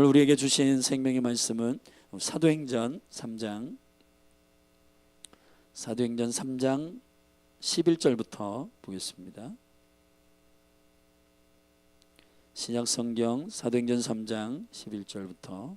우리에게 주신 생명의 말씀은 사도행전 3장 11절부터 보겠습니다. 신약성경 사도행전 3장 11절부터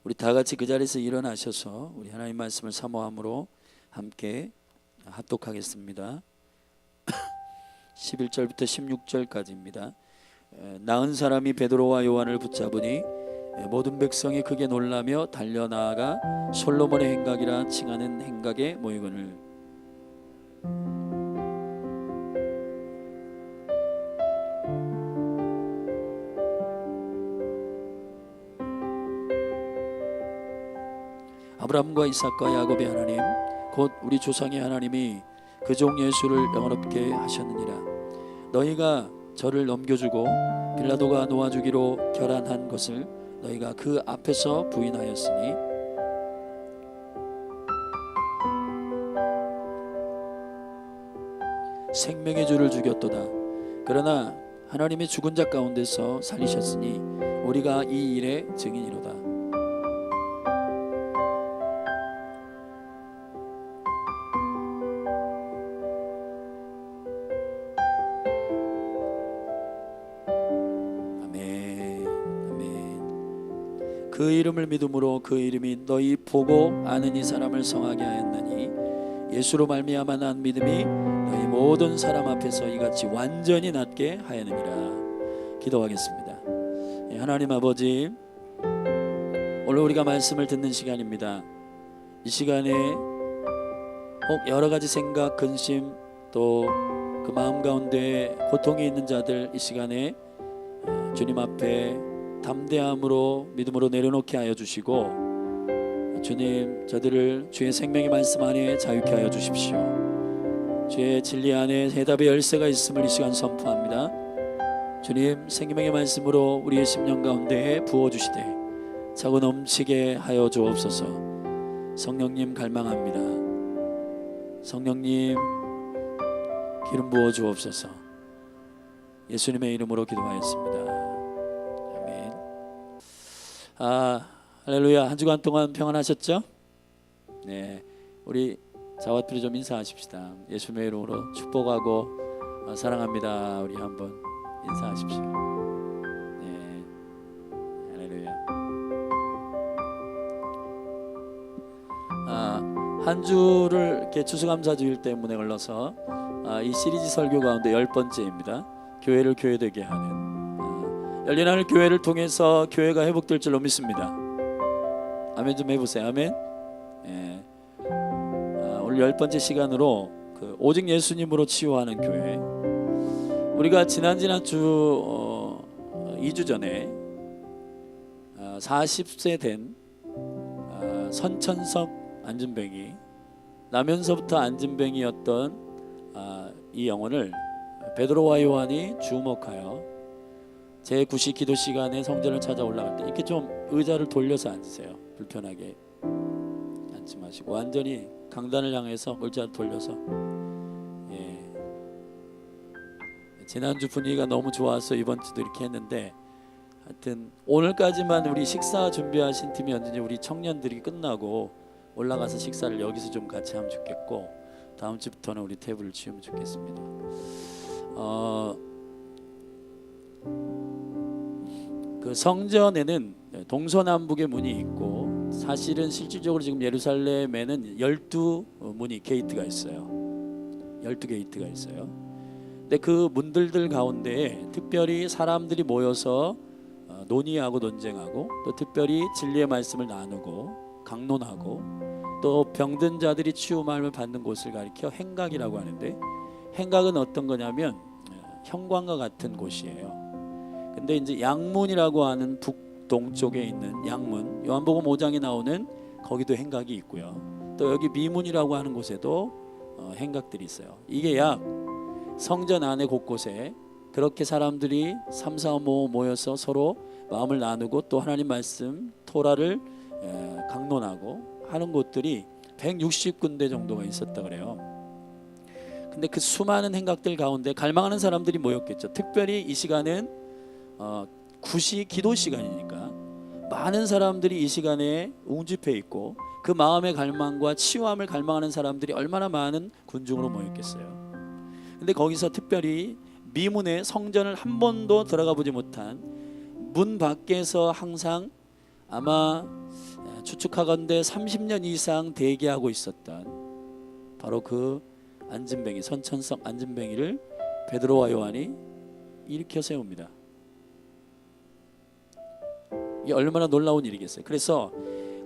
우리 다 같이 그 자리에서 일어나셔서 우리 하나님 말씀을 사모함으로 함께 합독하겠습니다. 11절부터 16절까지입니다. 나은 사람이 베드로와 요한을 붙잡으니 모든 백성이 크게 놀라며 달려나아가 솔로몬의 행각이라 칭하는 행각에 모이거늘 아브라함과 이삭과 야곱의 하나님 곧 우리 조상의 하나님이 그 종 예수를 영원롭게 하셨느니라. 너희가 저를 넘겨주고 빌라도가 놓아주기로 결안한 것을 너희가 그 앞에서 부인하였으니 생명의 주를 죽였도다. 그러나 하나님이 죽은 자 가운데서 살리셨으니 우리가 이 일의 증인이로다. 그 이름을 믿음으로 그 이름이 너희 보고 아는 이 사람을 성하게 하였나니 예수로 말미암아 난 믿음이 너희 모든 사람 앞에서 이같이 완전히 낫게 하였느니라. 기도하겠습니다. 하나님 아버지, 오늘 우리가 말씀을 듣는 시간입니다. 이 시간에 혹 여러 가지 생각, 근심, 또 그 마음 가운데 고통이 있는 자들 이 시간에 주님 앞에 담대함으로 믿음으로 내려놓게 하여 주시고, 주님 저들을 주의 생명의 말씀 안에 자유케 하여 주십시오. 주의 진리 안에 해답의 열쇠가 있음을 이 시간 선포합니다. 주님 생명의 말씀으로 우리의 심령 가운데에 부어주시되 차고 넘치게 하여 주옵소서. 성령님 갈망합니다. 성령님 기름 부어 주옵소서. 예수님의 이름으로 기도하였습니다. 할렐루야. 한 주간 동안 평안하셨죠? 네, 우리 자와트리 좀 인사하십시다. 예수님의 이름으로 축복하고 사랑합니다. 우리 한번 인사하십시오. 네, 할렐루야. 한 주를 이렇게 추수감사주일 때문에 걸러서 이 시리즈 설교 가운데 10번째입니다. 교회를 교회되게 하는, 열린 하늘 교회를 통해서 교회가 회복될 줄로 믿습니다. 아멘 좀 해보세요. 아멘. 예. 오늘 10번째 시간으로 오직 예수님으로 치유하는 교회. 우리가 지난 주 2주 전에 40세 된 선천석 안진뱅이, 나면서부터 안진뱅이였던 이 영혼을 베드로와 요한이 주목하여 제9시 기도 시간에 성전을 찾아 올라갈 때 이렇게 좀 의자를 돌려서 앉으세요. 불편하게 앉지 마시고 완전히 강단을 향해서 의자를 돌려서. 예. 지난주 분위기가 너무 좋아서 이번 주도 이렇게 했는데, 하여튼 오늘까지만 우리 식사 준비하신 팀이 언제든지 우리 청년들이 끝나고 올라가서 식사를 여기서 좀 같이 하면 좋겠고, 다음 주부터는 우리 테이블을 치우면 좋겠습니다. 그 성전에는 동서남북의 문이 있고, 사실은 실질적으로 지금 예루살렘에는 12문이 게이트가 있어요. 12게이트가 있어요. 근데 그 문들들 가운데에 특별히 사람들이 모여서 논의하고 논쟁하고, 또 특별히 진리의 말씀을 나누고 강론하고, 또 병든 자들이 치유마음을 받는 곳을 가리켜 행각이라고 하는데, 행각은 어떤 거냐면 형광과 같은 곳이에요. 근데 이제 양문이라고 하는 북동쪽에 있는 양문, 요한복음 5장에 나오는 거기도 행각이 있고요. 또 여기 미문이라고 하는 곳에도 행각들이 있어요. 이게 약 성전 안에 곳곳에 그렇게 사람들이 3, 4, 5 모여서 서로 마음을 나누고 또 하나님 말씀 토라를 강론하고 하는 곳들이 160군데 정도가 있었다 그래요. 근데 그 수많은 행각들 가운데 갈망하는 사람들이 모였겠죠. 특별히 이 시간은 9시 기도 시간이니까 많은 사람들이 이 시간에 웅집해 있고 그 마음의 갈망과 치유함을 갈망하는 사람들이 얼마나 많은 군중으로 모였겠어요. 근데 거기서 특별히 미문의 성전을 한 번도 들어가 보지 못한 문 밖에서 항상 아마 추측하건대 30년 이상 대기하고 있었던 바로 그 안진뱅이, 선천성 안진뱅이를 베드로와 요한이 일으켜 세웁니다. 이게 얼마나 놀라운 일이겠어요. 그래서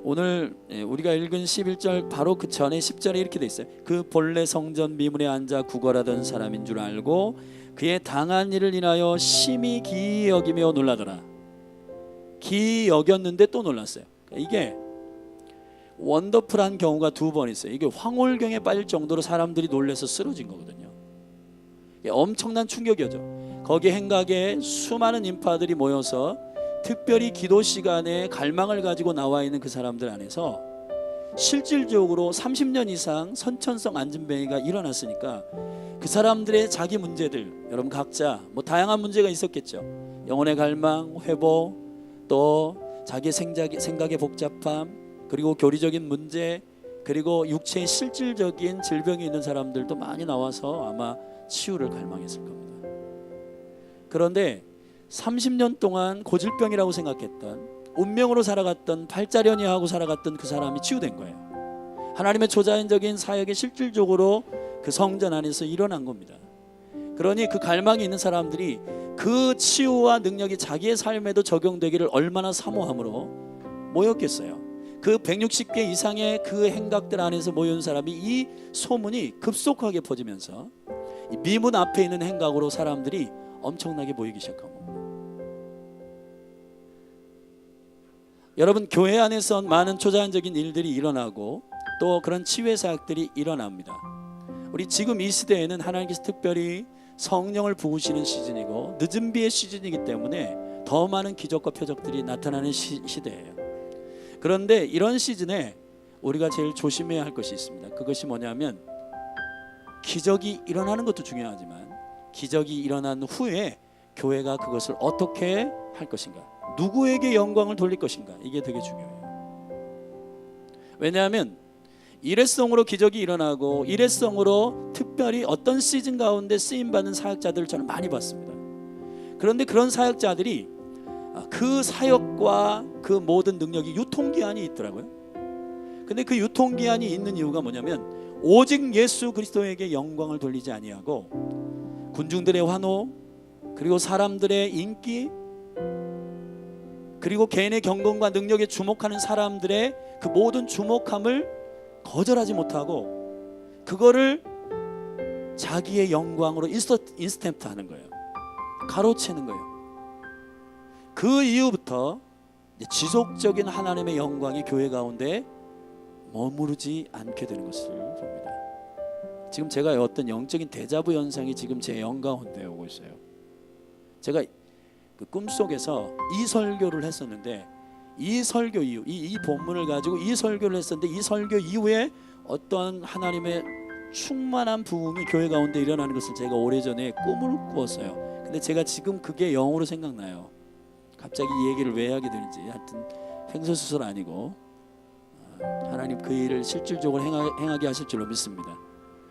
오늘 우리가 읽은 11절 바로 그 전에 10절에 이렇게 돼 있어요. 그 본래 성전 미문에 앉아 구걸하던 사람인 줄 알고 그의 당한 일을 인하여 심히 기이 여기며 놀라더라. 기이 여겼는데 또 놀랐어요. 이게 원더풀한 경우가 두 번 있어요. 이게 황홀경에 빠질 정도로 사람들이 놀라서 쓰러진 거거든요. 이게 엄청난 충격이죠. 거기 행각에 수많은 인파들이 모여서 특별히 기도 시간에 갈망을 가지고 나와 있는 그 사람들 안에서 실질적으로 30년 이상 선천성 안진뱅이가 일어났으니까 그 사람들의 자기 문제들, 여러분 각자 뭐 다양한 문제가 있었겠죠. 영혼의 갈망, 회복, 또 자기 생각의 복잡함, 그리고 교리적인 문제, 그리고 육체의 실질적인 질병이 있는 사람들도 많이 나와서 아마 치유를 갈망했을 겁니다. 그런데 30년 동안 고질병이라고 생각했던, 운명으로 살아갔던, 팔자련이하고 살아갔던 그 사람이 치유된 거예요. 하나님의 초자연적인 사역이 실질적으로 그 성전 안에서 일어난 겁니다. 그러니 그 갈망이 있는 사람들이 그 치유와 능력이 자기의 삶에도 적용되기를 얼마나 사모함으로 모였겠어요. 그 160개 이상의 그 행각들 안에서 모인 사람이 이 소문이 급속하게 퍼지면서 미문 앞에 있는 행각으로 사람들이 엄청나게 모이기 시작한 겁니다. 여러분, 교회 안에서 많은 초자연적인 일들이 일어나고 또 그런 치유의 사역들이 일어납니다. 우리 지금 이 시대에는 하나님께서 특별히 성령을 부으시는 시즌이고 늦은 비의 시즌이기 때문에 더 많은 기적과 표적들이 나타나는 시대예요. 그런데 이런 시즌에 우리가 제일 조심해야 할 것이 있습니다. 그것이 뭐냐면 기적이 일어나는 것도 중요하지만 기적이 일어난 후에 교회가 그것을 어떻게 할 것인가, 누구에게 영광을 돌릴 것인가, 이게 되게 중요해요. 왜냐하면 일회성으로 기적이 일어나고 일회성으로 특별히 어떤 시즌 가운데 쓰임받는 사역자들을 저는 많이 봤습니다. 그런데 그런 사역자들이 그 사역과 그 모든 능력이 유통기한이 있더라고요. 근데 그 유통기한이 있는 이유가 뭐냐면 오직 예수 그리스도에게 영광을 돌리지 아니하고 군중들의 환호, 그리고 사람들의 인기, 그리고 개인의 경건과 능력에 주목하는 사람들의 그 모든 주목함을 거절하지 못하고 그거를 자기의 영광으로 인스탬프 하는 거예요. 가로채는 거예요. 그 이후부터 지속적인 하나님의 영광이 교회 가운데 머무르지 않게 되는 것을 봅니다. 지금 제가 어떤 영적인 데자부 현상이 지금 제 영 가운데 오고 있어요. 제가 그 꿈속에서 이 설교를 했었는데 이 설교 이후 이 본문을 가지고 이 설교를 했었는데 이 설교 이후에 어떤 하나님의 충만한 부흥이 교회 가운데 일어나는 것을 제가 오래전에 꿈을 꾸었어요. 근데 제가 지금 그게 영으로 생각나요. 갑자기 이 얘기를 왜 하게 되는지. 하여튼 횡설수설 아니고 하나님 그 일을 실질적으로 행하게 하실 줄로 믿습니다.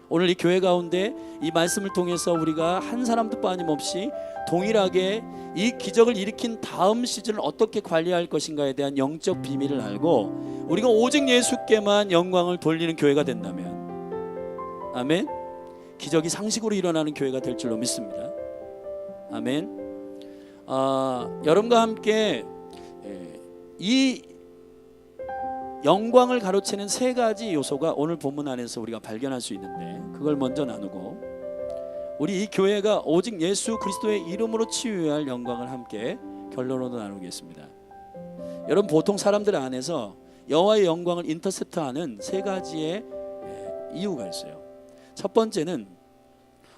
오늘 이 교회 가운데 이 말씀을 통해서 우리가 한 사람도 빠짐없이 동일하게 이 기적을 일으킨 다음 시즌을 어떻게 관리할 것인가에 대한 영적 비밀을 알고 우리가 오직 예수께만 영광을 돌리는 교회가 된다면, 아멘, 기적이 상식으로 일어나는 교회가 될 줄로 믿습니다. 아멘. 여러분과 함께 이 영광을 가로채는 세 가지 요소가 오늘 본문 안에서 우리가 발견할 수 있는데, 그걸 먼저 나누고 우리 이 교회가 오직 예수 그리스도의 이름으로 치유해야 할 영광을 함께 결론으로 나누겠습니다. 여러분, 보통 사람들 안에서 여호와의 영광을 인터셉트하는 세 가지의 이유가 있어요. 첫 번째는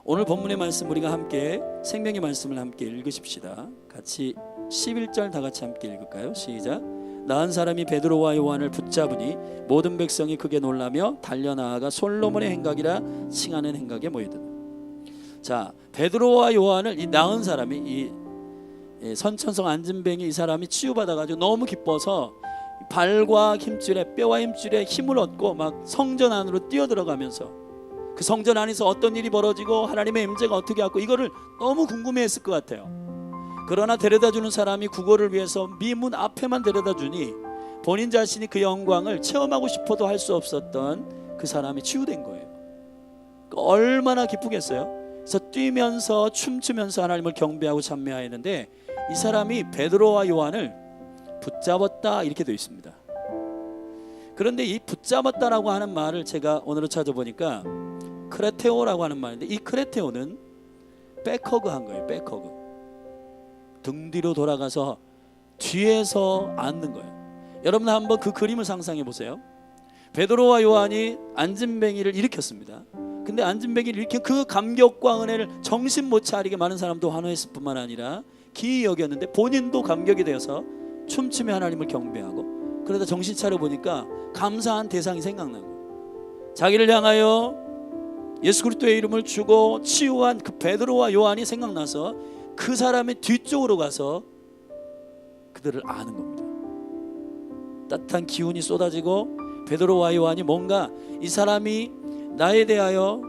오늘 본문의 말씀 우리가 함께 생명의 말씀을 함께 읽으십시다. 같이 11절 다 같이 함께 읽을까요? 시작. 나은 사람이 베드로와 요한을 붙잡으니 모든 백성이 크게 놀라며 달려나아가 솔로몬의 행각이라 칭하는 행각에 모이더라. 자, 베드로와 요한을 이 나은 사람이 이 선천성 안진뱅이 이 사람이 치유받아가지고 너무 기뻐서 발과 힘줄에 뼈와 힘줄에 힘을 얻고 막 성전 안으로 뛰어들어가면서 그 성전 안에서 어떤 일이 벌어지고 하나님의 임재가 어떻게 왔고 이거를 너무 궁금해했을 것 같아요. 그러나 데려다주는 사람이 구걸을 위해서 미문 앞에만 데려다주니 본인 자신이 그 영광을 체험하고 싶어도 할 수 없었던 그 사람이 치유된 거예요. 얼마나 기쁘겠어요. 그래서 뛰면서 춤추면서 하나님을 경배하고 찬미하였는데 이 사람이 베드로와 요한을 붙잡았다 이렇게 되어 있습니다. 그런데 이 붙잡았다라고 하는 말을 제가 오늘은 찾아보니까 크레테오라고 하는 말인데 이 크레테오는 백허그 한 거예요. 백허그. 등 뒤로 돌아가서 뒤에서 앉는 거예요. 여러분 한번 그 그림을 상상해 보세요. 베드로와 요한이 안진뱅이를 일으켰습니다. 근데 안진뱅이를 일으킨 그 감격과 은혜를 정신 못 차리게 많은 사람도 환호했을 뿐만 아니라 기이 여겼는데 본인도 감격이 되어서 춤추며 하나님을 경배하고 그러다 정신 차려 보니까 감사한 대상이 생각나고 자기를 향하여 예수 그리스도의 이름을 주고 치유한 그 베드로와 요한이 생각나서 그 사람의 뒤쪽으로 가서 그들을 아는 겁니다. 따뜻한 기운이 쏟아지고 베드로와 요한이 뭔가 이 사람이 나에 대하여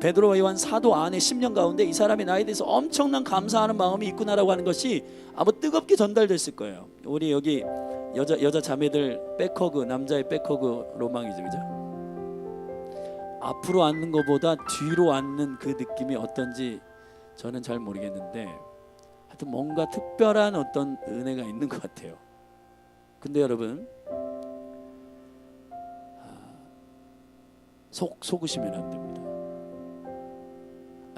베드로와 요한 사도 안에 10년 가운데 이 사람이 나에 대해서 엄청난 감사하는 마음이 있구나라고 하는 것이 아마 뜨겁게 전달됐을 거예요. 우리 여기 여자 자매들 백허그, 남자의 백허그 로망이죠, 그죠? 앞으로 앉는 것보다 뒤로 앉는 그 느낌이 어떤지 저는 잘 모르겠는데 하여튼 뭔가 특별한 어떤 은혜가 있는 것 같아요. 근데 여러분 속으시면 안 됩니다.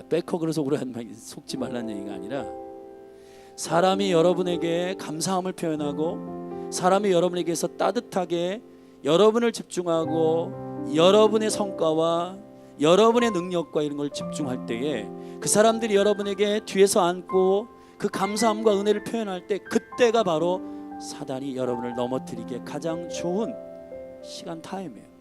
백허그로 속지 말라는 얘기가 아니라 사람이 여러분에게 감사함을 표현하고 사람이 여러분에게서 따뜻하게 여러분을 집중하고 여러분의 성과와 여러분의 능력과 이런 걸 집중할 때에 그 사람들이 여러분에게 뒤에서 앉고 그 감사함과 은혜를 표현할 때 그때가 바로 사단이 여러분을 넘어뜨리기에 가장 좋은 시간 타임이에요.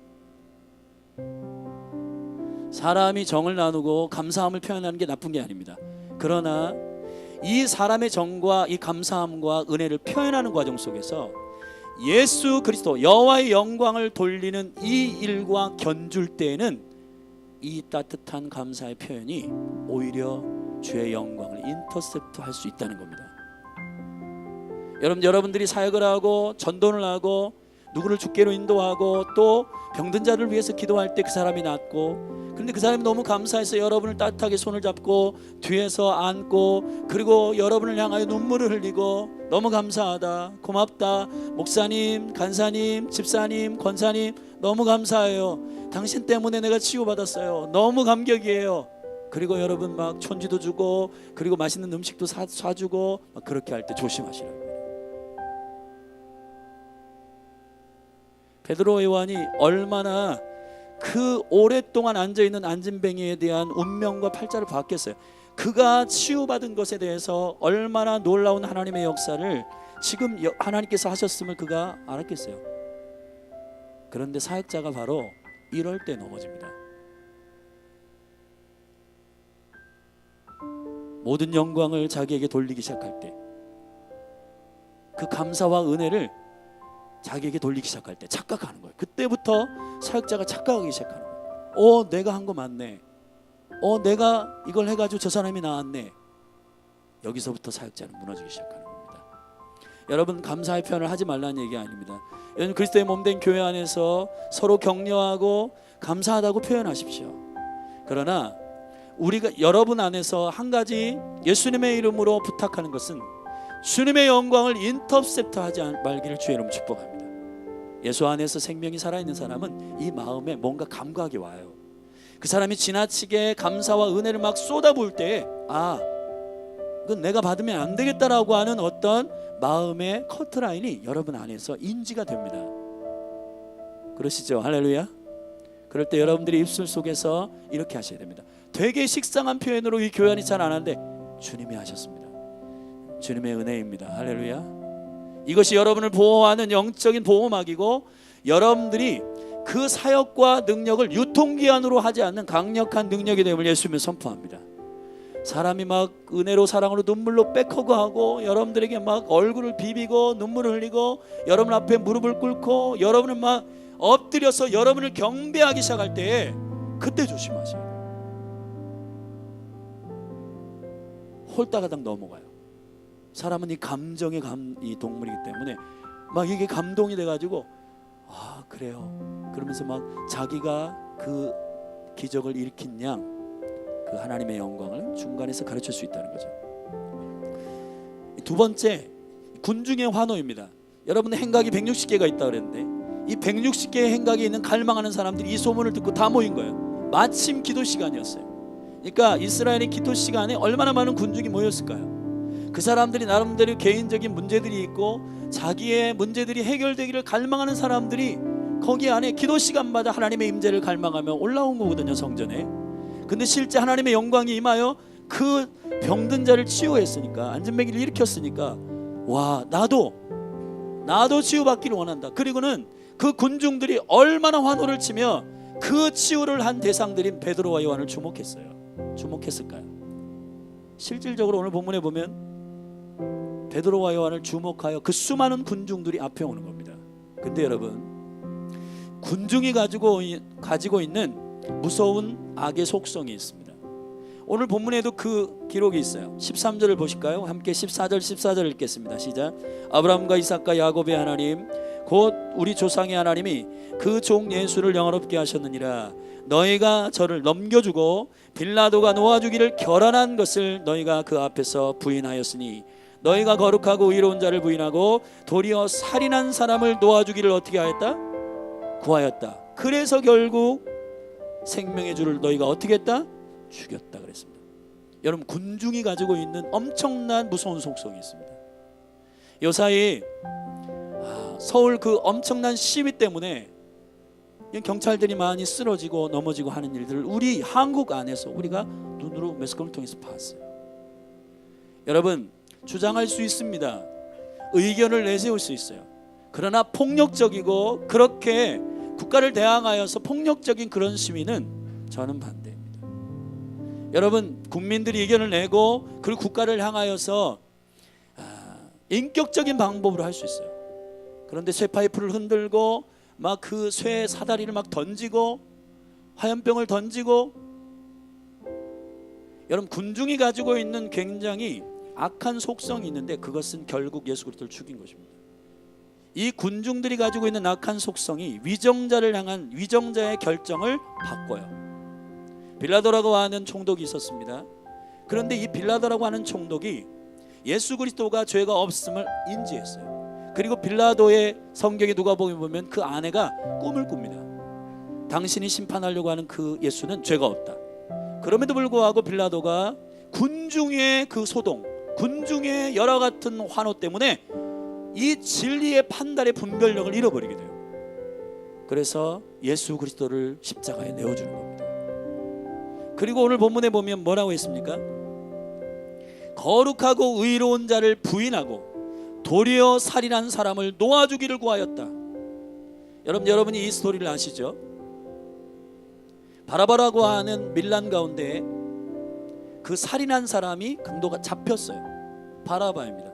사람이 정을 나누고 감사함을 표현하는 게 나쁜 게 아닙니다. 그러나 이 사람의 정과 이 감사함과 은혜를 표현하는 과정 속에서 예수 그리스도 여호와의 영광을 돌리는 이 일과 견줄 때에는 이 따뜻한 감사의 표현이 오히려 주의 영광을 인터셉트 할 수 있다는 겁니다. 여러분들이 사역을 하고 전도를 하고 누구를 주께로 인도하고 또 병든 자를 위해서 기도할 때 그 사람이 낫고 그런데 그 사람이 너무 감사해서 여러분을 따뜻하게 손을 잡고 뒤에서 안고 그리고 여러분을 향하여 눈물을 흘리고 너무 감사하다 고맙다 목사님 간사님 집사님 권사님 너무 감사해요 당신 때문에 내가 치유받았어요 너무 감격이에요 그리고 여러분 막 촌지도 주고 그리고 맛있는 음식도 사주고 막 그렇게 할 때 조심하시라고요. 베드로 요한이 얼마나 그 오랫동안 앉아있는 안진뱅이에 대한 운명과 팔자를 봤겠어요. 그가 치유받은 것에 대해서 얼마나 놀라운 하나님의 역사를 지금 하나님께서 하셨음을 그가 알았겠어요. 그런데 사역자가 바로 이럴 때 넘어집니다. 모든 영광을 자기에게 돌리기 시작할 때 그 감사와 은혜를 자기에게 돌리기 시작할 때 착각하는 거예요. 그때부터 사역자가 착각하기 시작하는 거예요. 내가 한 거 맞네. 내가 이걸 해가지고 저 사람이 나았네. 여기서부터 사역자는 무너지기 시작하는 겁니다. 여러분 감사의 표현을 하지 말라는 얘기 아닙니다. 여러분 그리스도의 몸된 교회 안에서 서로 격려하고 감사하다고 표현하십시오. 그러나 우리가 여러분 안에서 한 가지 예수님의 이름으로 부탁하는 것은 주님의 영광을 인터셉트하지 말기를 주의 이름으로 축복합니다. 예수 안에서 생명이 살아있는 사람은 이 마음에 뭔가 감각이 와요. 그 사람이 지나치게 감사와 은혜를 막 쏟아부을 때 이건 내가 받으면 안 되겠다라고 하는 어떤 마음의 커트라인이 여러분 안에서 인지가 됩니다. 그러시죠? 할렐루야. 그럴 때 여러분들이 입술 속에서 이렇게 하셔야 됩니다. 되게 식상한 표현으로 이 교회 안이 잘 안 하는데 주님이 하셨습니다. 주님의 은혜입니다. 할렐루야. 이것이 여러분을 보호하는 영적인 보호막이고, 여러분들이 그 사역과 능력을 유통기한으로 하지 않는 강력한 능력이 됨을 예수님은 선포합니다. 사람이 막 은혜로 사랑으로 눈물로 백허그하고 여러분들에게 막 얼굴을 비비고 눈물을 흘리고 여러분 앞에 무릎을 꿇고 여러분을 막 엎드려서 여러분을 경배하기 시작할 때, 그때 조심하셔야 돼요. 홀다가닥 넘어가요. 사람은 이 감정의 이 동물이기 때문에 막 이게 감동이 돼가지고 아 그래요 그러면서 막 자기가 그 기적을 일으킨 양 그 하나님의 영광을 중간에서 가르칠 수 있다는 거죠. 두 번째, 군중의 환호입니다. 여러분 행각이 160개가 있다고 그랬는데, 이 160개의 행각에 있는 갈망하는 사람들이 이 소문을 듣고 다 모인 거예요. 마침 기도 시간이었어요. 그러니까 이스라엘의 기도 시간에 얼마나 많은 군중이 모였을까요? 그 사람들이 나름대로 개인적인 문제들이 있고 자기의 문제들이 해결되기를 갈망하는 사람들이 거기 안에 기도 시간마다 하나님의 임재를 갈망하며 올라온 거거든요, 성전에. 근데 실제 하나님의 영광이 임하여 그 병든 자를 치유했으니까, 안진뱅이를 일으켰으니까, 와 나도 치유받기를 원한다. 그리고는 그 군중들이 얼마나 환호를 치며 그 치유를 한 대상들인 베드로와 요한을 주목했을까요? 실질적으로 오늘 본문에 보면 베드로와 요한을 주목하여 그 수많은 군중들이 앞에 오는 겁니다. 근데 여러분, 군중이 가지고 있는 무서운 악의 속성이 있습니다. 오늘 본문에도 그 기록이 있어요. 13절을 보실까요? 함께 14절 읽겠습니다. 시작. 아브라함과 이삭과 야곱의 하나님 곧 우리 조상의 하나님이 그 종 예수를 영화롭게 하셨느니라. 너희가 저를 넘겨주고 빌라도가 놓아주기를 결단한 것을 너희가 그 앞에서 부인하였으니, 너희가 거룩하고 의로운 자를 부인하고 도리어 살인한 사람을 놓아주기를 어떻게 하였다? 구하였다. 그래서 결국 생명의 주를 너희가 어떻게 했다? 죽였다 그랬습니다. 여러분, 군중이 가지고 있는 엄청난 무서운 속성이 있습니다. 요사이 서울 그 엄청난 시위 때문에 경찰들이 많이 쓰러지고 넘어지고 하는 일들을 우리 한국 안에서 우리가 눈으로 매스컴을 통해서 봤어요. 여러분, 주장할 수 있습니다. 의견을 내세울 수 있어요. 그러나 폭력적이고 그렇게 국가를 대항하여서 폭력적인 그런 시위는 저는 반대입니다. 여러분, 국민들이 의견을 내고 그리고 국가를 향하여서 인격적인 방법으로 할 수 있어요. 그런데 쇠파이프를 흔들고 막 그 쇠 사다리를 막 던지고 화염병을 던지고, 여러분, 군중이 가지고 있는 굉장히 악한 속성이 있는데 그것은 결국 예수 그리스도를 죽인 것입니다. 이 군중들이 가지고 있는 악한 속성이 위정자를 향한 위정자의 결정을 바꿔요. 빌라도라고 하는 총독이 있었습니다. 그런데 이 빌라도라고 하는 총독이 예수 그리스도가 죄가 없음을 인지했어요. 그리고 빌라도의 성경에 누가복음에 보면 그 아내가 꿈을 꿉니다. 당신이 심판하려고 하는 그 예수는 죄가 없다. 그럼에도 불구하고 빌라도가 군중의 그 소동, 군중의 여러 같은 환호 때문에 이 진리의 판단의 분별력을 잃어버리게 돼요. 그래서 예수 그리스도를 십자가에 내어주는 겁니다. 그리고 오늘 본문에 보면 뭐라고 했습니까? 거룩하고 의로운 자를 부인하고 도리어 살인한 사람을 놓아주기를 구하였다. 여러분이 이 스토리를 아시죠? 바라바라고 하는 밀란 가운데 그 살인한 사람이 강도가 잡혔어요. 바라바입니다.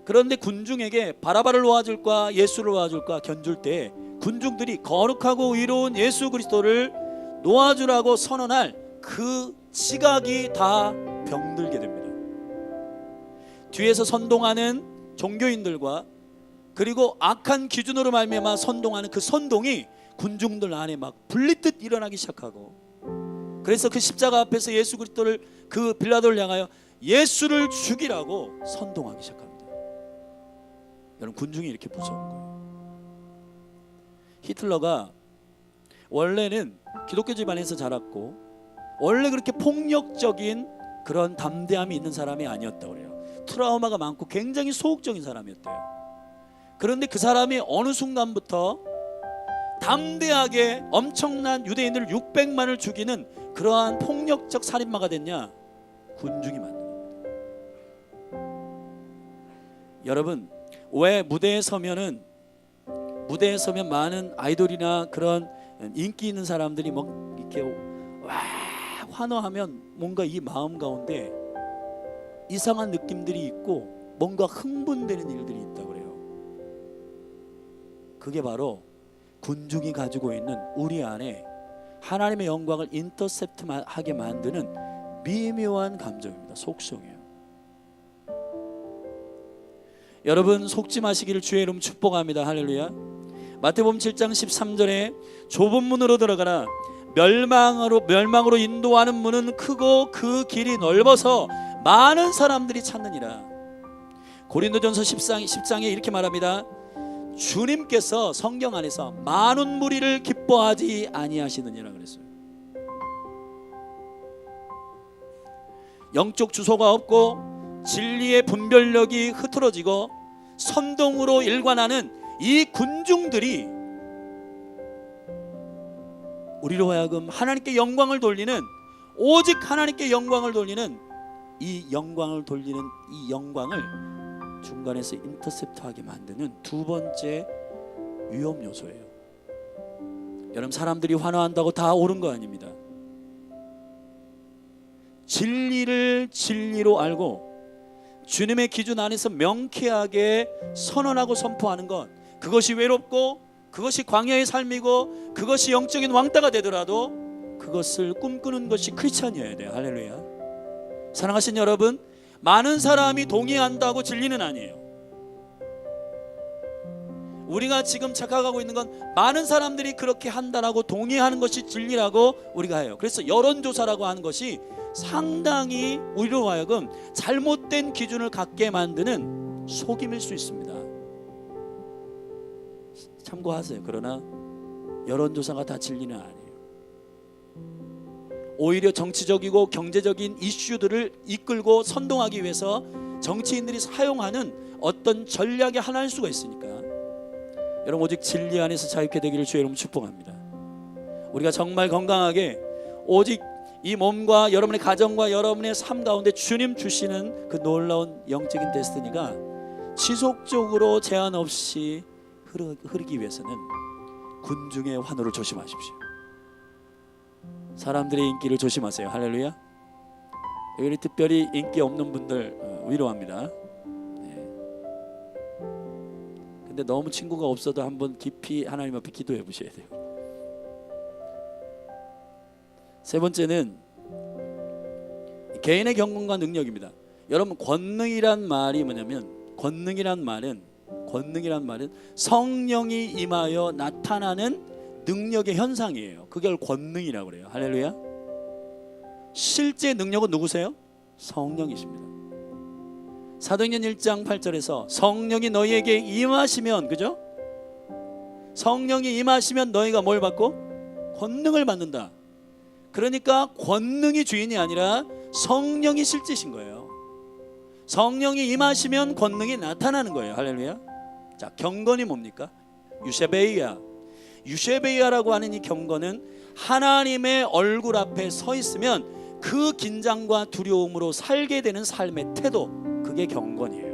그런데 군중에게 바라바를 놓아줄까 예수를 놓아줄까 견줄 때 군중들이 거룩하고 의로운 예수 그리스도를 놓아주라고 선언할 그 지각이 다 병들게 됩니다. 뒤에서 선동하는 종교인들과 그리고 악한 기준으로 말미암아 선동하는 그 선동이 군중들 안에 막 불리듯 일어나기 시작하고, 그래서 그 십자가 앞에서 예수 그리스도를 그 빌라도를 향하여 예수를 죽이라고 선동하기 시작합니다. 여러분, 군중이 이렇게 무서운 거예요. 히틀러가 원래는 기독교 집안에서 자랐고 원래 그렇게 폭력적인 그런 담대함이 있는 사람이 아니었다고 그래요. 트라우마가 많고 굉장히 소극적인 사람이었대요. 그런데 그 사람이 어느 순간부터 담대하게 엄청난 유대인들 600만을 죽이는 그러한 폭력적 살인마가 됐냐? 군중이 만든 겁니다. 여러분, 왜 무대에 서면 많은 아이돌이나 그런 인기 있는 사람들이 막 이렇게 와 환호하면 뭔가 이 마음 가운데 이상한 느낌들이 있고 뭔가 흥분되는 일들이 있다고 그래요. 그게 바로 군중이 가지고 있는 우리 안에 하나님의 영광을 인터셉트하게 만드는 미묘한 감정입니다. 속성이에요. 여러분, 속지 마시기를 주의 이름 축복합니다. 할렐루야. 마태복음 7장 13절에 좁은 문으로 들어가라. 멸망으로 인도하는 문은 크고 그 길이 넓어서 많은 사람들이 찾느니라. 고린도전서 10장에 이렇게 말합니다. 주님께서 성경 안에서 많은 무리를 기뻐하지 아니하시느니라 그랬어요. 영적 주소가 없고 진리의 분별력이 흐트러지고 선동으로 일관하는 이 군중들이 우리로 하여금 하나님께 영광을 돌리는, 오직 하나님께 영광을 돌리는 이 영광을 중간에서 인터셉트하게 만드는 두 번째 위험 요소예요. 여러분, 사람들이 환호한다고 다 옳은 거 아닙니다. 진리를 진리로 알고 주님의 기준 안에서 명쾌하게 선언하고 선포하는 것, 그것이 외롭고 그것이 광야의 삶이고 그것이 영적인 왕따가 되더라도 그것을 꿈꾸는 것이 크리스찬이어야 돼요. 할렐루야. 사랑하신 여러분, 많은 사람이 동의한다고 진리는 아니에요. 우리가 지금 착각하고 있는 건 많은 사람들이 그렇게 한다라고 동의하는 것이 진리라고 우리가 해요. 그래서 여론조사라고 하는 것이 상당히 우리로 하여금 잘못된 기준을 갖게 만드는 속임일 수 있습니다. 참고하세요. 그러나 여론조사가 다 진리는 아니에요. 오히려 정치적이고 경제적인 이슈들을 이끌고 선동하기 위해서 정치인들이 사용하는 어떤 전략의 하나일 수가 있으니까, 여러분, 오직 진리 안에서 자유케 되기를 주의 이름으로 축복합니다. 우리가 정말 건강하게 오직 이 몸과 여러분의 가정과 여러분의 삶 가운데 주님 주시는 그 놀라운 영적인 데스티니가 지속적으로 제한 없이 흐르기 위해서는 군중의 환호를 조심하십시오. 사람들의 인기를 조심하세요. 할렐루야. 여기 특별히 인기 없는 분들 위로합니다. 네. 근데 너무 친구가 없어도 한번 깊이 하나님 앞에 기도해 보셔야 돼요. 세 번째는 개인의 경건과 능력입니다. 여러분, 권능이란 말이 뭐냐면, 권능이란 말은 성령이 임하여 나타나는 능력의 현상이에요. 그걸 권능이라고 그래요. 할렐루야. 실제 능력은 누구세요? 성령이십니다. 사도행전 1장 8절에서 성령이 너희에게 임하시면, 그죠? 성령이 임하시면 너희가 뭘 받고? 권능을 받는다. 그러니까 권능이 주인이 아니라 성령이 실제신 거예요. 성령이 임하시면 권능이 나타나는 거예요. 할렐루야. 자, 경건이 뭡니까? 유셰베이아라고 하는 이 경건은 하나님의 얼굴 앞에 서 있으면 그 긴장과 두려움으로 살게 되는 삶의 태도, 그게 경건이에요.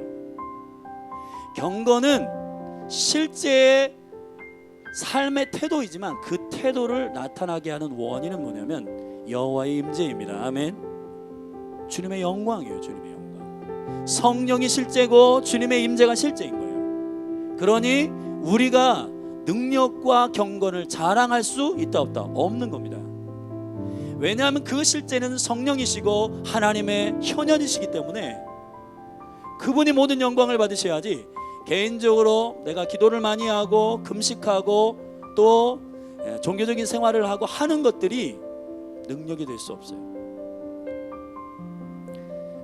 경건은 실제의 삶의 태도이지만 그 태도를 나타나게 하는 원인은 뭐냐면 여호와의 임재입니다. 아멘. 주님의 영광이에요. 주님의 영광. 성령이 실제고 주님의 임재가 실제인 거예요. 그러니 우리가 능력과 경건을 자랑할 수 있다 없다? 없는 겁니다. 왜냐하면 그 실제는 성령이시고 하나님의 현현이시기 때문에 그분이 모든 영광을 받으셔야지, 개인적으로 내가 기도를 많이 하고 금식하고 또 종교적인 생활을 하고 하는 것들이 능력이 될 수 없어요.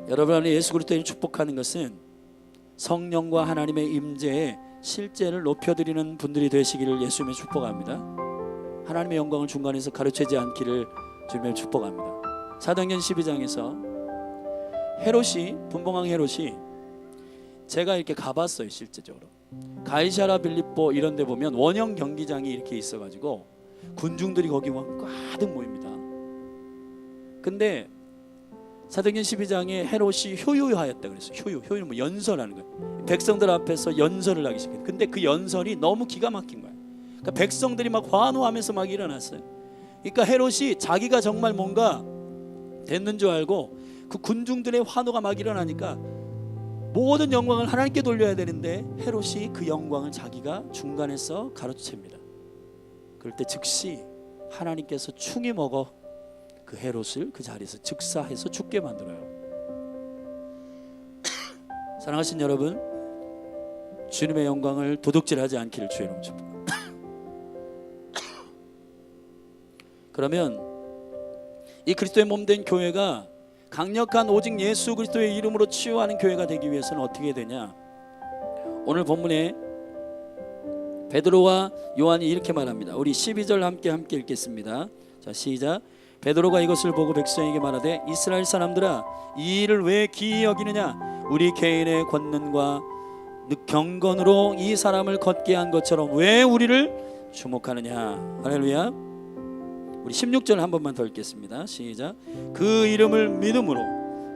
여러분 안에 예수 그리스도를 축복하는 것은 성령과 하나님의 임재에 실제를 높여드리는 분들이 되시기를 예수님의 축복합니다. 하나님의 영광을 중간에서 가르치지 않기를 주님의 축복합니다. 사도행전 12장에서 헤롯이, 분봉왕 헤롯이, 제가 이렇게 가봤어요. 실제적으로 가이사랴 빌립보 이런 데 보면 원형 경기장이 이렇게 있어가지고 군중들이 거기 가득 모입니다. 근데 사도행전 12장에 헤롯이 효유하였다 그랬어요. 효유는 뭐 연설하는 거예요. 백성들 앞에서 연설을 하기 시작했어요. 근데 그 연설이 너무 기가 막힌 거예요. 그러니까 백성들이 막 환호하면서 막 일어났어요. 그러니까 헤롯이 자기가 정말 뭔가 됐는 줄 알고 그 군중들의 환호가 막 일어나니까 모든 영광을 하나님께 돌려야 되는데 헤롯이 그 영광을 자기가 중간에서 가로챕니다. 그럴 때 즉시 하나님께서 충이 먹어 그 헤롯을 그 자리에서 즉사해서 죽게 만들어요. 사랑하신 여러분, 주님의 영광을 도둑질하지 않기를 주의 이름으로 축복합니다. 그러면 이 그리스도의 몸된 교회가 강력한 오직 예수 그리스도의 이름으로 치유하는 교회가 되기 위해서는 어떻게 되냐? 오늘 본문에 베드로와 요한이 이렇게 말합니다. 우리 12절 함께 읽겠습니다. 자, 시작. 베드로가 이것을 보고 백성에게 말하되 이스라엘 사람들아, 이 일을 왜 기이 여기느냐? 우리 개인의 권능과 경건으로 이 사람을 걷게 한 것처럼 왜 우리를 주목하느냐? 할렐루야. 우리 16절 한 번만 더 읽겠습니다. 시작. 그 이름을 믿음으로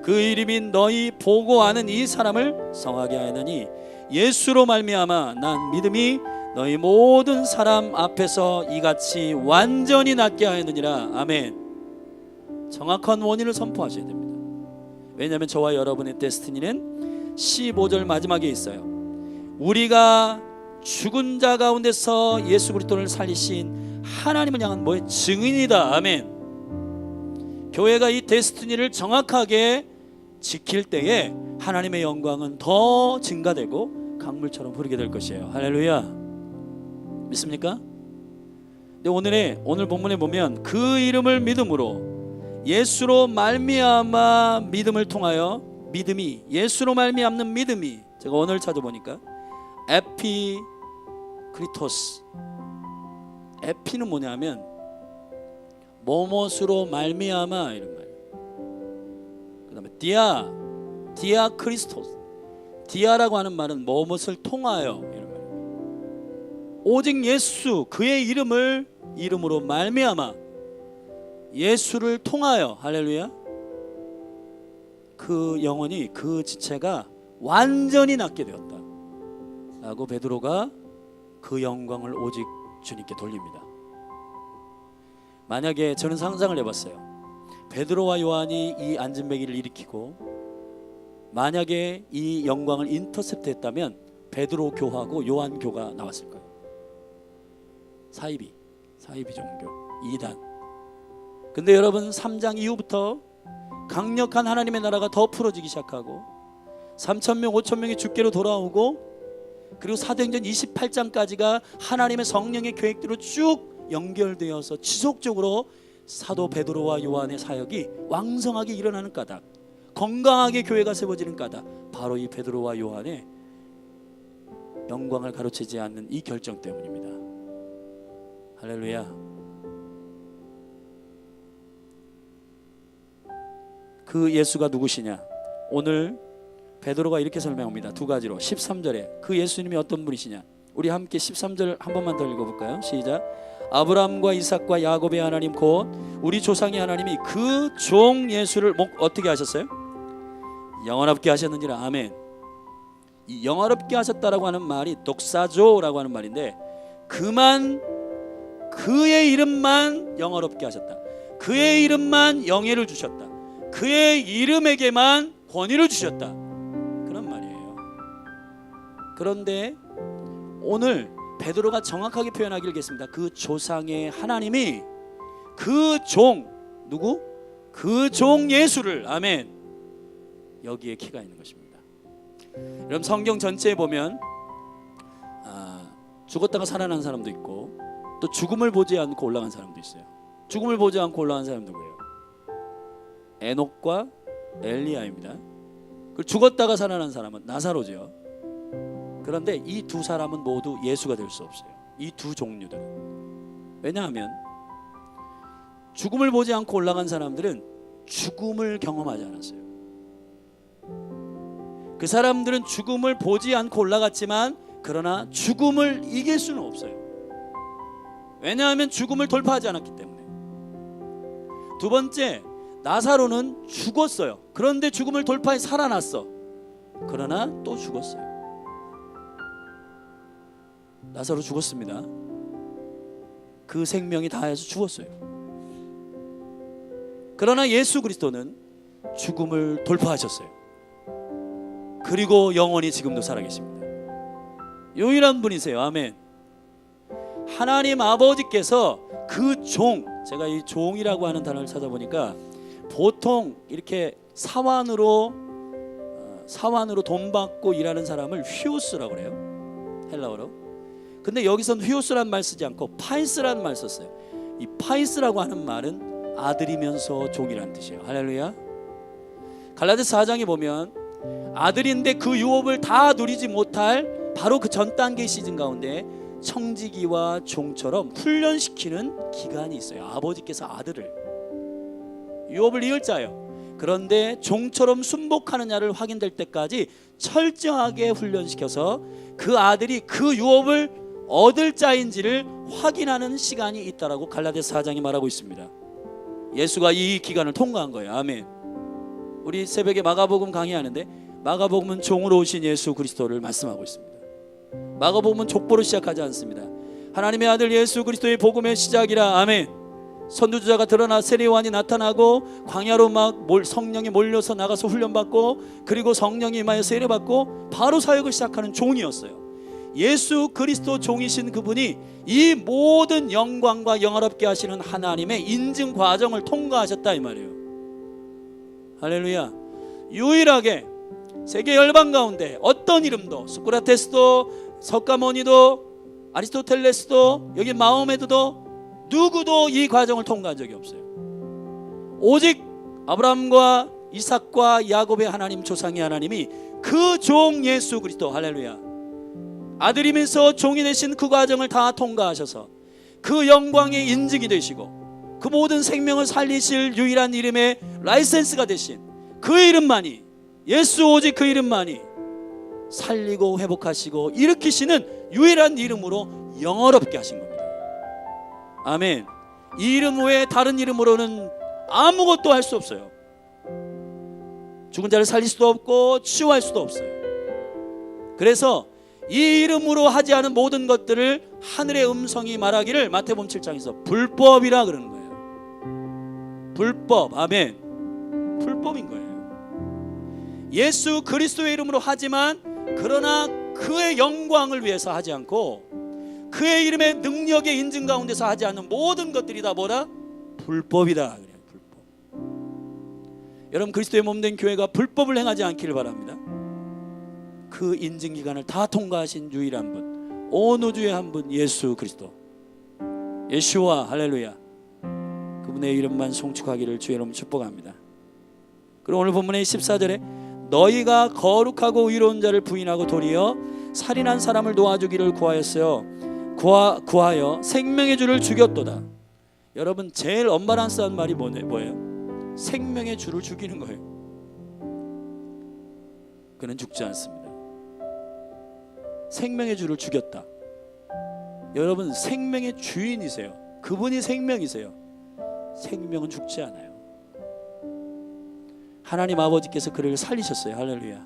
그 이름이 너희 보고 아는 이 사람을 성하게 하였느니 예수로 말미암아 난 믿음이 너희 모든 사람 앞에서 이같이 완전히 낫게 하였느니라. 아멘. 정확한 원인을 선포하셔야 됩니다. 왜냐하면 저와 여러분의 데스티니는 15절 마지막에 있어요. 우리가 죽은 자 가운데서 예수 그리스도를 살리신 하나님을 향한 뭐의 증인이다. 아멘. 교회가 이 데스티니를 정확하게 지킬 때에 하나님의 영광은 더 증가되고 강물처럼 흐르게 될 것이에요. 할렐루야. 믿습니까? 근데 오늘 본문에 보면 그 이름을 믿음으로 예수로 말미암아 믿음을 통하여 믿음이 예수로 말미암는 믿음이 제가 오늘 찾아보니까 에피크리토스 에피는 뭐냐면 뭐뭇으로 말미암아 이런 말이에요. 그 다음에 디아 크리스토스 디아라고 하는 말은 뭐뭇을 통하여 이런 말이에요. 오직 예수 그의 이름으로 말미암아 예수를 통하여 할렐루야 그 영혼이 그 지체가 완전히 낫게 되었다 라고 베드로가 그 영광을 오직 주님께 돌립니다. 만약에 저는 상상을 해봤어요. 베드로와 요한이 이 안진뱅이를 일으키고 만약에 이 영광을 인터셉트 했다면 베드로 교하고 요한 교가 나왔을 거예요. 사이비 종교 2단. 근데 여러분 3장 이후부터 강력한 하나님의 나라가 더 풀어지기 시작하고 3,000명 5,000명이 주께로 돌아오고 그리고 사도행전 28장까지가 하나님의 성령의 계획대로 쭉 연결되어서 지속적으로 사도 베드로와 요한의 사역이 왕성하게 일어나는 까닭, 건강하게 교회가 세워지는 까닭, 바로 이 베드로와 요한의 영광을 가로채지 않는 이 결정 때문입니다. 할렐루야. 그 예수가 누구시냐? 오늘 베드로가 이렇게 설명합니다. 두 가지로. 13절에 그 예수님이 어떤 분이시냐? 우리 함께 13절 한 번만 더 읽어볼까요? 시작. 아브라함과 이삭과 야곱의 하나님 곧 우리 조상의 하나님이 그 종 예수를 어떻게 하셨어요? 영원롭게 하셨느니라. 아멘. 이 영원롭게 하셨다라고 하는 말이 독사조라고 하는 말인데 그의 이름만 영원롭게 하셨다. 그의 이름만 영예를 주셨다. 그의 이름에게만 권위를 주셨다. 그런 말이에요. 그런데 오늘 베드로가 정확하게 표현하기를 그 조상의 하나님이 그 종 누구? 그 종 예수를 아멘 여기에 키가 있는 것입니다. 여러분 성경 전체에 보면 죽었다가 살아난 사람도 있고 또 죽음을 보지 않고 올라간 사람도 있어요. 죽음을 보지 않고 올라간 사람 누구예요? 에녹과 엘리야입니다. 그리고 죽었다가 살아난 사람은 나사로죠. 그런데 이 두 사람은 모두 예수가 될 수 없어요. 이 두 종류들은. 왜냐하면 죽음을 보지 않고 올라간 사람들은 죽음을 경험하지 않았어요. 그 사람들은 죽음을 보지 않고 올라갔지만 그러나 죽음을 이길 수는 없어요. 왜냐하면 죽음을 돌파하지 않았기 때문에. 두 번째, 나사로는 죽었어요. 그런데 죽음을 돌파해 살아났어. 그러나 또 죽었어요. 나사로 죽었습니다. 그 생명이 다해서 죽었어요. 그러나 예수 그리스도는 죽음을 돌파하셨어요. 그리고 영원히 지금도 살아계십니다. 유일한 분이세요. 아멘. 하나님 아버지께서 그 종, 제가 이 종이라고 하는 단어를 찾아보니까 보통 이렇게 사환으로 돈 받고 일하는 사람을 휘우스라고 그래요, 헬라어로. 근데 여기서는 휘우스란 말 쓰지 않고 파이스라는 말 썼어요. 이 파이스라고 하는 말은 아들이면서 종이라는 뜻이에요. 할렐루야. 갈라디아서 4장에 보면 아들인데 그 유업을 다 누리지 못할 바로 그 전 단계 시즌 가운데 청지기와 종처럼 훈련시키는 기간이 있어요. 아버지께서 아들을, 유업을 이을 자요. 그런데 종처럼 순복하느냐를 확인될 때까지 철저하게 훈련시켜서 그 아들이 그 유업을 얻을 자인지를 확인하는 시간이 있다라고 갈라디아서 4장이 말하고 있습니다. 예수가 이 기간을 통과한 거예요. 아멘. 우리 새벽에 마가복음 강의하는데 마가복음은 종으로 오신 예수 그리스도를 말씀하고 있습니다. 마가복음은 족보로 시작하지 않습니다. 하나님의 아들 예수 그리스도의 복음의 시작이라. 아멘. 선두주자가 드러나 세례요한이 나타나고 광야로 막 성령이 몰려서 나가서 훈련받고 그리고 성령이 임하여 세례받고 바로 사역을 시작하는 종이었어요. 예수 그리스도 종이신 그분이 이 모든 영광과 영화롭게 하시는 하나님의 인증 과정을 통과하셨다 이 말이에요. 할렐루야. 유일하게 세계 열방 가운데 어떤 이름도, 소크라테스도, 석가모니도, 아리스토텔레스도, 여기 마호메드도 누구도 이 과정을 통과한 적이 없어요. 오직 아브라함과 이삭과 야곱의 하나님, 조상의 하나님이 그 종 예수 그리스도, 할렐루야, 아들이면서 종이 되신 그 과정을 다 통과하셔서 그 영광의 인증이 되시고 그 모든 생명을 살리실 유일한 이름의 라이센스가 되신 그 이름만이, 예수 오직 그 이름만이 살리고 회복하시고 일으키시는 유일한 이름으로 영어롭게 하신 겁니다. 아멘. 이 이름 외에 다른 이름으로는 아무것도 할 수 없어요. 죽은 자를 살릴 수도 없고 치유할 수도 없어요. 그래서 이 이름으로 하지 않은 모든 것들을 하늘의 음성이 말하기를 마태복음 7장에서 불법이라 그러는 거예요. 불법. 아멘. 불법인 거예요. 예수 그리스도의 이름으로 하지만 그러나 그의 영광을 위해서 하지 않고 그의 이름의 능력의 인증 가운데서 하지 않는 모든 것들이 다 뭐라? 불법이다. 그래요. 불법. 여러분, 그리스도의 몸된 교회가 불법을 행하지 않기를 바랍니다. 그 인증 기간을 다 통과하신 유일한 분, 온 우주의 한 분, 예수 그리스도, 예수와, 할렐루야, 그분의 이름만 송축하기를 주의 이름으로 축복합니다. 그리고 오늘 본문의 14절에 너희가 거룩하고 의로운 자를 부인하고 도리어 살인한 사람을 놓아주기를 구하여 생명의 주를 죽였도다. 여러분, 제일 엄마란스한 말이 뭐예요? 생명의 주를 죽이는 거예요. 그는 죽지 않습니다. 생명의 주를 죽였다. 여러분, 생명의 주인이세요. 그분이 생명이세요. 생명은 죽지 않아요. 하나님 아버지께서 그를 살리셨어요. 할렐루야.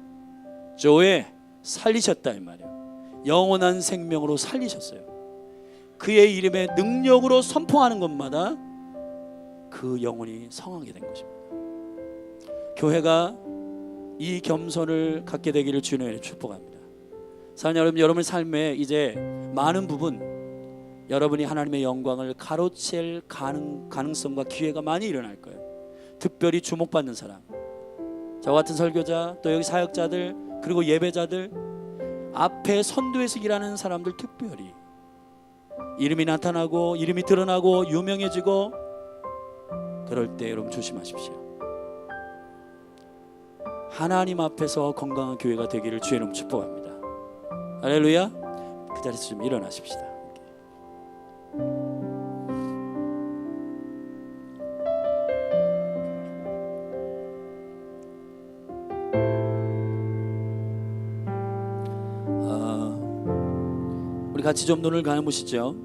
조에 살리셨다 이 말이에요. 영원한 생명으로 살리셨어요. 그의 이름의 능력으로 선포하는 것마다 그 영혼이 성하게 된 것입니다. 교회가 이 겸손을 갖게 되기를 주님의 축복합니다. 사랑하는 여러분, 여러분의 삶에 이제 많은 부분 여러분이 하나님의 영광을 가로챌 가능성과 기회가 많이 일어날 거예요. 특별히 주목받는 사람, 저와 같은 설교자, 또 여기 사역자들, 그리고 예배자들, 앞에 선두에서 일하는 사람들, 특별히 이름이 나타나고 이름이 드러나고 유명해지고 그럴 때 여러분 조심하십시오. 하나님 앞에서 건강한 교회가 되기를 주의 이름으로 축복합니다. 할렐루야. 그 자리에서 좀 일어나십시다. 우리 같이 좀 눈을 감으시죠.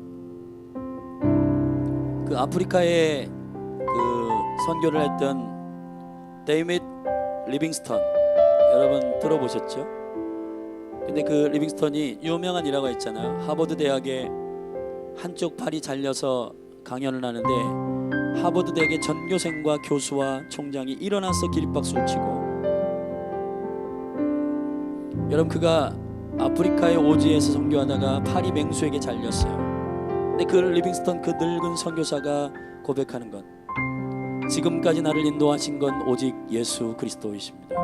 그 아프리카에 그 선교를 했던 데이빗 리빙스턴 여러분 들어보셨죠? 근데 그 리빙스턴이 유명한 일화가 있잖아요. 하버드 대학에 한쪽 팔이 잘려서 강연을 하는데 하버드 대학의 전교생과 교수와 총장이 일어나서 기립박수를 치고, 여러분 그가 아프리카의 오지에서 선교하다가 팔이 맹수에게 잘렸어요. 근데 그 리빙스턴 그 늙은 선교사가 고백하는 것, 지금까지 나를 인도하신 건 오직 예수 그리스도이십니다.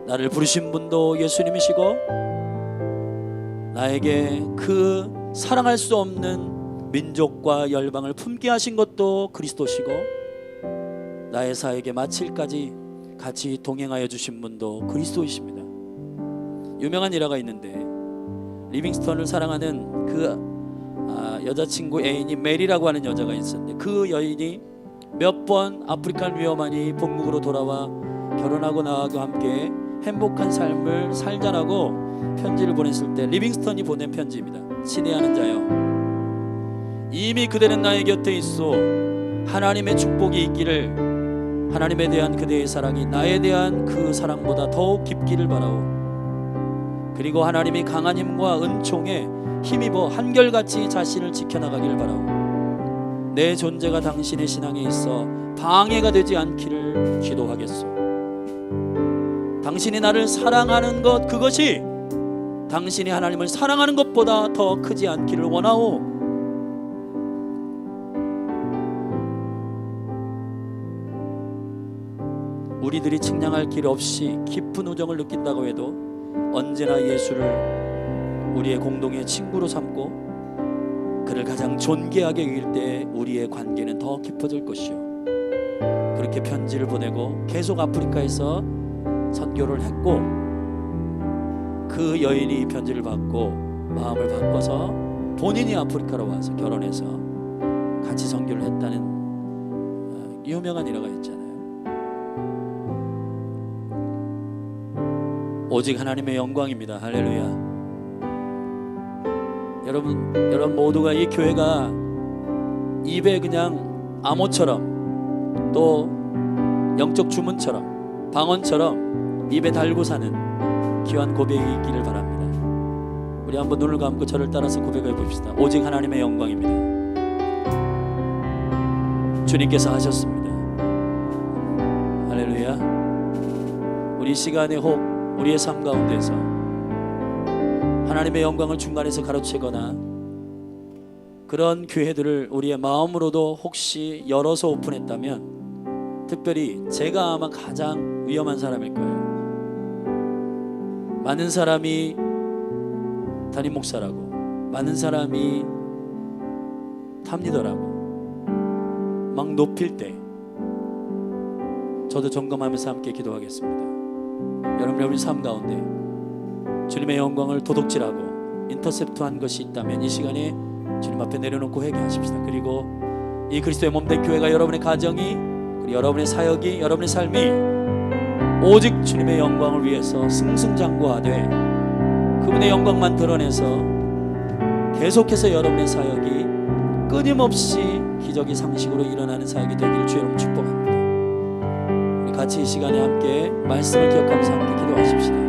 나를 부르신 분도 예수님이시고 나에게 그 사랑할 수 없는 민족과 열방을 품게 하신 것도 그리스도시고 나의 사역에 마칠까지 같이 동행하여 주신 분도 그리스도이십니다. 유명한 일화가 있는데 리빙스턴을 사랑하는 그 여자친구 애인이 메리라고 하는 여자가 있었는데 그 여인이 몇 번 아프리카를 위험하니 본국으로 돌아와 결혼하고 나와 함께 행복한 삶을 살자라고 편지를 보냈을 때 리빙스턴이 보낸 편지입니다. 친애하는 자여, 이미 그대는 나의 곁에 있어 하나님의 축복이 있기를, 하나님에 대한 그대의 사랑이 나에 대한 그 사랑보다 더욱 깊기를 바라오. 그리고 하나님이 강한 힘과 은총에 힘입어 한결같이 자신을 지켜나가기를 바라오. 내 존재가 당신의 신앙에 있어 방해가 되지 않기를 기도하겠소. 당신이 나를 사랑하는 것, 그것이 당신이 하나님을 사랑하는 것보다 더 크지 않기를 원하오. 우리들이 측량할 길 없이 깊은 우정을 느낀다고 해도 언제나 예수를 우리의 공동의 친구로 삼고 그를 가장 존귀하게 여길 때 우리의 관계는 더 깊어질 것이요. 그렇게 편지를 보내고 계속 아프리카에서 선교를 했고, 그 여인이 이 편지를 받고 마음을 바꿔서 본인이 아프리카로 와서 결혼해서 같이 선교를 했다는 유명한 일화가 있잖아요. 오직 하나님의 영광입니다. 할렐루야. 여러분 모두가 이 교회가 입에 그냥 암호처럼 또 영적 주문처럼 방언처럼 입에 달고 사는 귀한 고백이 있기를 바랍니다. 우리 한번 눈을 감고 저를 따라서 고백해 봅시다. 오직 하나님의 영광입니다. 주님께서 하셨습니다. 할렐루야. 우리 시간에 혹 우리의 삶 가운데서 하나님의 영광을 중간에서 가로채거나 그런 교회들을 우리의 마음으로도 혹시 열어서 오픈했다면 특별히 제가 아마 가장 위험한 사람일 거예요. 많은 사람이 담임 목사라고, 많은 사람이 탑리더라고 막 높일 때 저도 점검하면서 함께 기도하겠습니다. 여러분의 삶 가운데 주님의 영광을 도둑질하고 인터셉트한 것이 있다면 이 시간에 주님 앞에 내려놓고 회개하십시다. 그리고 이 그리스도의 몸된 교회가, 여러분의 가정이, 그리고 여러분의 사역이, 여러분의 삶이 오직 주님의 영광을 위해서 승승장구하되 그분의 영광만 드러내서 계속해서 여러분의 사역이 끊임없이 기적이 상식으로 일어나는 사역이 되기를 주의 이름으로 축복합니다. 우리 같이 이 시간에 함께 말씀을 기억하면서 함께 기도하십시다.